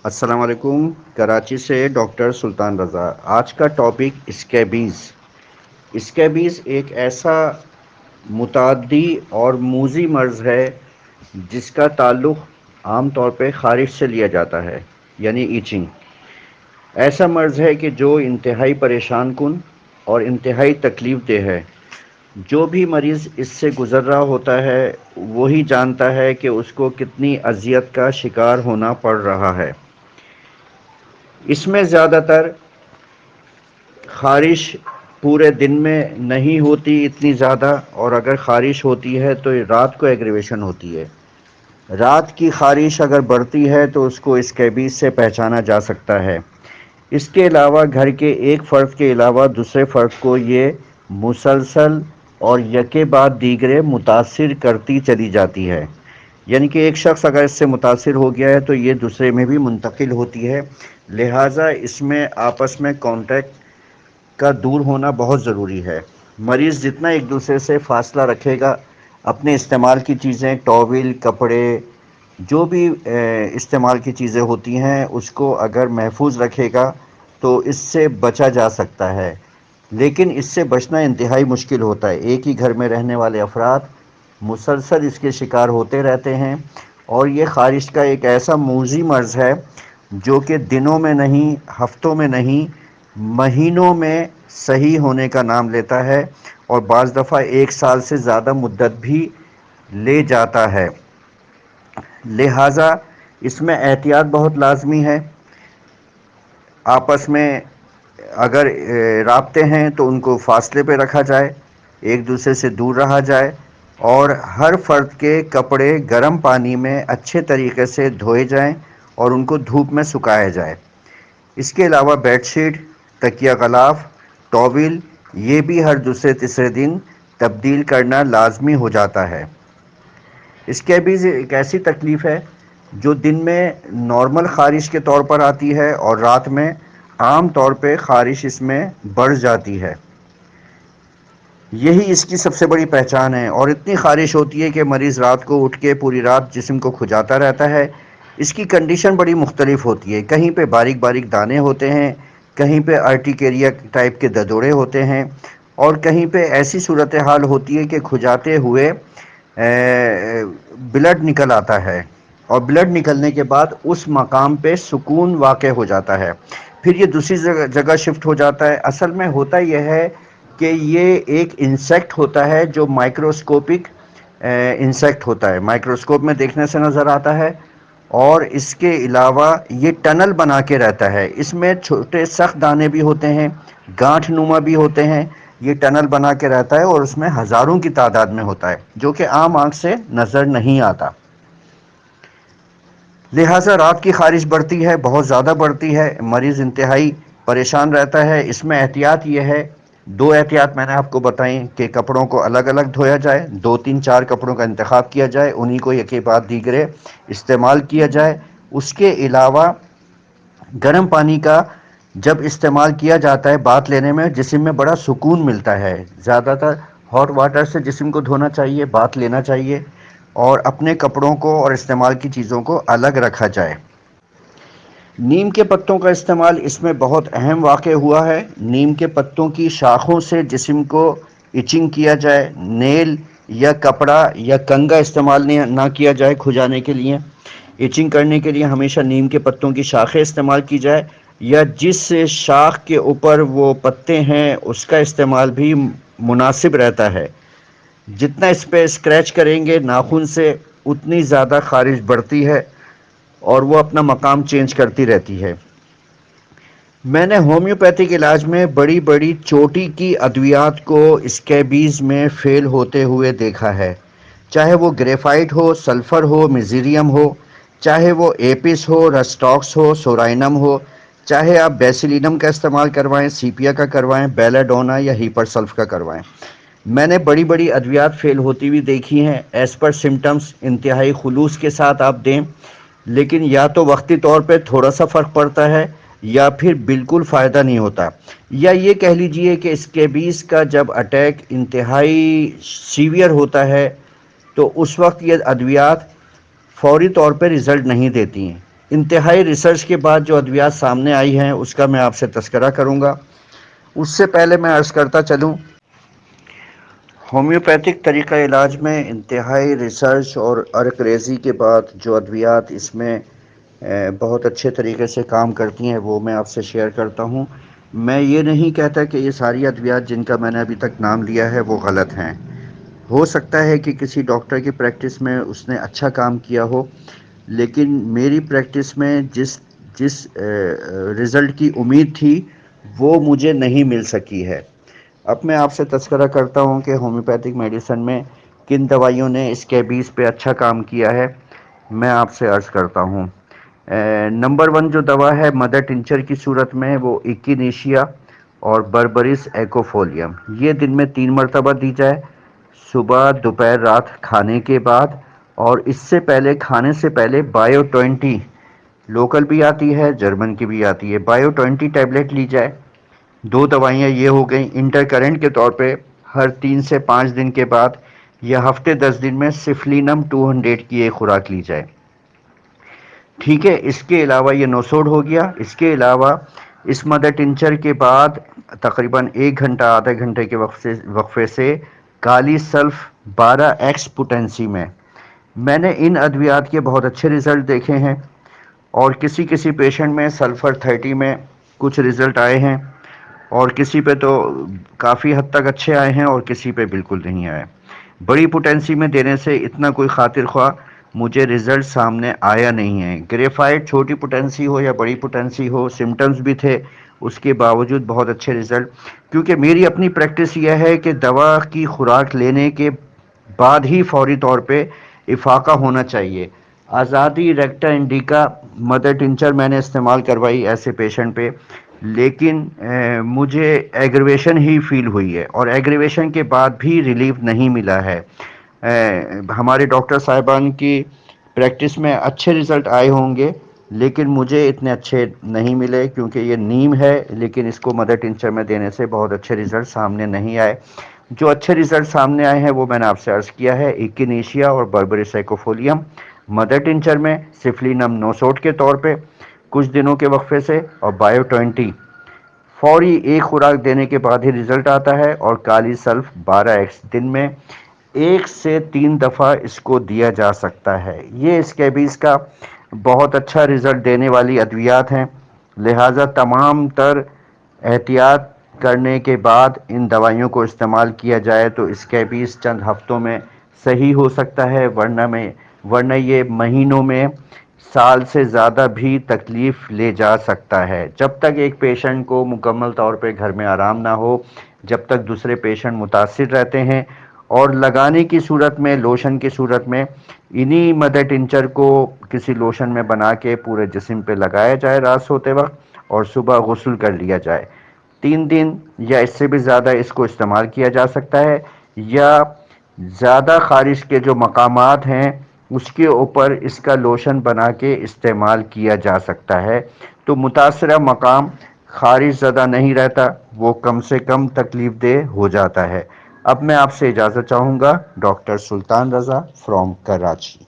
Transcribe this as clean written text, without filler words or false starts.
السلام علیکم، کراچی سے ڈاکٹر سلطان رضا۔ آج کا ٹاپک اسکیبیز۔ اسکیبیز ایک ایسا متعدی اور موذی مرض ہے جس کا تعلق عام طور پہ خارش سے لیا جاتا ہے، یعنی ایچنگ۔ ایسا مرض ہے کہ جو انتہائی پریشان کن اور انتہائی تکلیف دہ ہے۔ جو بھی مریض اس سے گزر رہا ہوتا ہے وہی جانتا ہے کہ اس کو کتنی اذیت کا شکار ہونا پڑ رہا ہے۔ اس میں زیادہ تر خارش پورے دن میں نہیں ہوتی اتنی زیادہ، اور اگر خارش ہوتی ہے تو رات کو ایگریویشن ہوتی ہے۔ رات کی خارش اگر بڑھتی ہے تو اس کو اسکیبیز سے پہچانا جا سکتا ہے۔ اس کے علاوہ گھر کے ایک فرد کے علاوہ دوسرے فرد کو یہ مسلسل اور یکے بعد دیگرے متاثر کرتی چلی جاتی ہے، یعنی کہ ایک شخص اگر اس سے متاثر ہو گیا ہے تو یہ دوسرے میں بھی منتقل ہوتی ہے۔ لہٰذا اس میں آپس میں کانٹیکٹ کا دور ہونا بہت ضروری ہے۔ مریض جتنا ایک دوسرے سے فاصلہ رکھے گا، اپنے استعمال کی چیزیں، ٹاول، کپڑے، جو بھی استعمال کی چیزیں ہوتی ہیں اس کو اگر محفوظ رکھے گا تو اس سے بچا جا سکتا ہے۔ لیکن اس سے بچنا انتہائی مشکل ہوتا ہے۔ ایک ہی گھر میں رہنے والے افراد مسلسل اس کے شکار ہوتے رہتے ہیں، اور یہ خارش کا ایک ایسا موذی مرض ہے جو کہ دنوں میں نہیں، ہفتوں میں نہیں، مہینوں میں صحیح ہونے کا نام لیتا ہے، اور بعض دفعہ 1 سال سے زیادہ مدت بھی لے جاتا ہے۔ لہٰذا اس میں احتیاط بہت لازمی ہے۔ آپس میں اگر رابطے ہیں تو ان کو فاصلے پہ رکھا جائے، ایک دوسرے سے دور رہا جائے، اور ہر فرد کے کپڑے گرم پانی میں اچھے طریقے سے دھوئے جائیں اور ان کو دھوپ میں سکھایا جائے۔ اس کے علاوہ بیڈ شیٹ، تکیہ غلاف، ٹاول، یہ بھی ہر دوسرے تیسرے دن تبدیل کرنا لازمی ہو جاتا ہے۔ اسکیبیز ایک ایسی تکلیف ہے جو دن میں نارمل خارش کے طور پر آتی ہے، اور رات میں عام طور پہ خارش اس میں بڑھ جاتی ہے۔ یہی اس کی سب سے بڑی پہچان ہے، اور اتنی خارش ہوتی ہے کہ مریض رات کو اٹھ کے پوری رات جسم کو کھجاتا رہتا ہے۔ اس کی کنڈیشن بڑی مختلف ہوتی ہے، کہیں پہ باریک باریک دانے ہوتے ہیں، کہیں پہ ارٹیکیریا ٹائپ کے ددوڑے ہوتے ہیں، اور کہیں پہ ایسی صورتحال ہوتی ہے کہ کھجاتے ہوئے بلڈ نکل آتا ہے، اور بلڈ نکلنے کے بعد اس مقام پہ سکون واقع ہو جاتا ہے، پھر یہ دوسری جگہ شفٹ ہو جاتا ہے۔ اصل میں ہوتا یہ ہے کہ یہ ایک انسیکٹ ہوتا ہے جو مائکروسکوپک انسیکٹ ہوتا ہے، مائکروسکوپ میں دیکھنے سے نظر آتا ہے، اور اس کے علاوہ یہ ٹنل بنا کے رہتا ہے۔ اس میں چھوٹے سخت دانے بھی ہوتے ہیں، گانٹھ نما بھی ہوتے ہیں۔ یہ ٹنل بنا کے رہتا ہے اور اس میں ہزاروں کی تعداد میں ہوتا ہے، جو کہ عام آنکھ سے نظر نہیں آتا۔ لہٰذا رات کی خارش بڑھتی ہے، بہت زیادہ بڑھتی ہے، مریض انتہائی پریشان رہتا ہے۔ اس میں احتیاط یہ ہے، 2 احتیاط میں نے آپ کو بتائیں، کہ کپڑوں کو الگ الگ دھویا جائے، 2 3 4 کپڑوں کا انتخاب کیا جائے، انہی کو یکے بعد دیگرے استعمال کیا جائے۔ اس کے علاوہ گرم پانی کا جب استعمال کیا جاتا ہے بات لینے میں، جسم میں بڑا سکون ملتا ہے۔ زیادہ تر ہاٹ واٹر سے جسم کو دھونا چاہیے، بات لینا چاہیے، اور اپنے کپڑوں کو اور استعمال کی چیزوں کو الگ رکھا جائے۔ نیم کے پتوں کا استعمال اس میں بہت اہم واقع ہوا ہے۔ نیم کے پتوں کی شاخوں سے جسم کو ایچنگ کیا جائے، نیل یا کپڑا یا کنگا استعمال نہ کیا جائے کھجانے کے لیے۔ ایچنگ کرنے کے لیے ہمیشہ نیم کے پتوں کی شاخیں استعمال کی جائے، یا جس شاخ کے اوپر وہ پتے ہیں اس کا استعمال بھی مناسب رہتا ہے۔ جتنا اس پہ اسکریچ کریں گے ناخن سے اتنی زیادہ خارش بڑھتی ہے، اور وہ اپنا مقام چینج کرتی رہتی ہے۔ میں نے ہومیوپیتھک علاج میں بڑی بڑی چوٹی کی ادویات کو اسکیبیز میں فیل ہوتے ہوئے دیکھا ہے، چاہے وہ گریفائٹ ہو، سلفر ہو، میزیریم ہو، چاہے وہ ایپس ہو، رسٹاکس ہو، سورائنم ہو، چاہے آپ بیسیلینم کا استعمال کروائیں، سیپیا کا کروائیں، بیلاڈونا یا ہیپر سلف کا کروائیں۔ میں نے بڑی بڑی ادویات فیل ہوتی ہوئی دیکھی ہیں۔ ایز پر سمٹمز انتہائی خلوص کے ساتھ آپ دیں، لیکن یا تو وقتی طور پہ تھوڑا سا فرق پڑتا ہے، یا پھر بالکل فائدہ نہیں ہوتا، یا یہ کہہ لیجئے کہ اسکیبیز کا جب اٹیک انتہائی سیویئر ہوتا ہے تو اس وقت یہ ادویات فوری طور پہ رزلٹ نہیں دیتی ہیں۔ انتہائی ریسرچ کے بعد جو ادویات سامنے آئی ہیں اس کا میں آپ سے تذکرہ کروں گا۔ اس سے پہلے میں عرض کرتا چلوں، ہومیوپیتھک طریقہ علاج میں انتہائی ریسرچ اور ارک ریزی کے بعد جو ادویات اس میں بہت اچھے طریقے سے کام کرتی ہیں وہ میں آپ سے شیئر کرتا ہوں۔ میں یہ نہیں کہتا کہ یہ ساری ادویات جن کا میں نے ابھی تک نام لیا ہے وہ غلط ہیں۔ ہو سکتا ہے کہ کسی ڈاکٹر کی پریکٹس میں اس نے اچھا کام کیا ہو، لیکن میری پریکٹس میں جس رزلٹ کی امید تھی وہ مجھے نہیں مل سکی ہے۔ اب میں آپ سے تذکرہ کرتا ہوں کہ ہومیوپیتھک میڈیسن میں کن دوائیوں نے اسکیبیز پہ اچھا کام کیا ہے، میں آپ سے عرض کرتا ہوں۔ نمبر 1 جو دوا ہے مدر ٹنچر کی صورت میں وہ ایکینیشیا اور بربرس ایکوفولیم، یہ دن میں 3 مرتبہ دی جائے، صبح دوپہر رات کھانے کے بعد، اور اس سے پہلے کھانے سے پہلے بایو 20 لوکل بھی آتی ہے، جرمن کی بھی آتی ہے، بایو 20 ٹیبلٹ لی جائے۔ 2 دوائیاں یہ ہو گئیں۔ انٹر کرنٹ کے طور پہ ہر 3 سے 5 دن کے بعد یا ہفتے 10 دن میں سفلینم 200 کی ایک خوراک لی جائے۔ ٹھیک ہے، اس کے علاوہ یہ نوسوڈ ہو گیا۔ اس کے علاوہ اس مدر ٹنچر کے بعد تقریباً 1 گھنٹہ آدھے گھنٹے کے وقفے سے کالی سلف 12 ایکس پوٹینسی میں نے ان ادویات کے بہت اچھے رزلٹ دیکھے ہیں، اور کسی کسی پیشنٹ میں سلفر 30 میں کچھ رزلٹ آئے ہیں، اور کسی پہ تو کافی حد تک اچھے آئے ہیں اور کسی پہ بالکل نہیں آئے۔ بڑی پوٹینسی میں دینے سے اتنا کوئی خاطر خواہ مجھے رزلٹ سامنے آیا نہیں ہے۔ گریفائٹ چھوٹی پوٹینسی ہو یا بڑی پوٹینسی ہو، سمٹمز بھی تھے، اس کے باوجود بہت اچھے رزلٹ۔ کیونکہ میری اپنی پریکٹس یہ ہے کہ دوا کی خوراک لینے کے بعد ہی فوری طور پہ افاقہ ہونا چاہیے۔ آزادی ریکٹا انڈیکا مدر ٹنچر میں نے استعمال کروائی ایسے پیشنٹ پہ، لیکن مجھے ایگریویشن ہی فیل ہوئی ہے، اور ایگریویشن کے بعد بھی ریلیف نہیں ملا ہے۔ ہمارے ڈاکٹر صاحبان کی پریکٹس میں اچھے رزلٹ آئے ہوں گے، لیکن مجھے اتنے اچھے نہیں ملے، کیونکہ یہ نیم ہے لیکن اس کو مدر ٹنچر میں دینے سے بہت اچھے رزلٹ سامنے نہیں آئے۔ جو اچھے رزلٹ سامنے آئے ہیں وہ میں نے آپ سے عرض کیا ہے، ایکینیشیا اور بربرس ایکوفولیم مدر ٹنچر میں، سفلینم نوسوٹ کے طور پہ کچھ دنوں کے وقفے سے، اور بایو 20 فوری ایک خوراک دینے کے بعد ہی رزلٹ آتا ہے، اور کالی سلف 12 ایکس دن میں 1 سے 3 دفعہ اس کو دیا جا سکتا ہے۔ یہ اسکیبیز کا بہت اچھا رزلٹ دینے والی ادویات ہیں، لہٰذا تمام تر احتیاط کرنے کے بعد ان دوائیوں کو استعمال کیا جائے تو اسکیبیز چند ہفتوں میں صحیح ہو سکتا ہے، ورنہ یہ مہینوں میں، سال سے زیادہ بھی تکلیف لے جا سکتا ہے۔ جب تک ایک پیشنٹ کو مکمل طور پہ گھر میں آرام نہ ہو، جب تک دوسرے پیشنٹ متاثر رہتے ہیں، اور لگانے کی صورت میں، لوشن کی صورت میں، انہی مدر ٹنچر کو کسی لوشن میں بنا کے پورے جسم پہ لگایا جائے رات سوتے وقت، اور صبح غسل کر لیا جائے۔ 3 دن یا اس سے بھی زیادہ اس کو استعمال کیا جا سکتا ہے، یا زیادہ خارش کے جو مقامات ہیں اس کے اوپر اس کا لوشن بنا کے استعمال کیا جا سکتا ہے، تو متاثرہ مقام خارش زدہ نہیں رہتا، وہ کم سے کم تکلیف دہ ہو جاتا ہے۔ اب میں آپ سے اجازت چاہوں گا، ڈاکٹر سلطان رضا فرام کراچی۔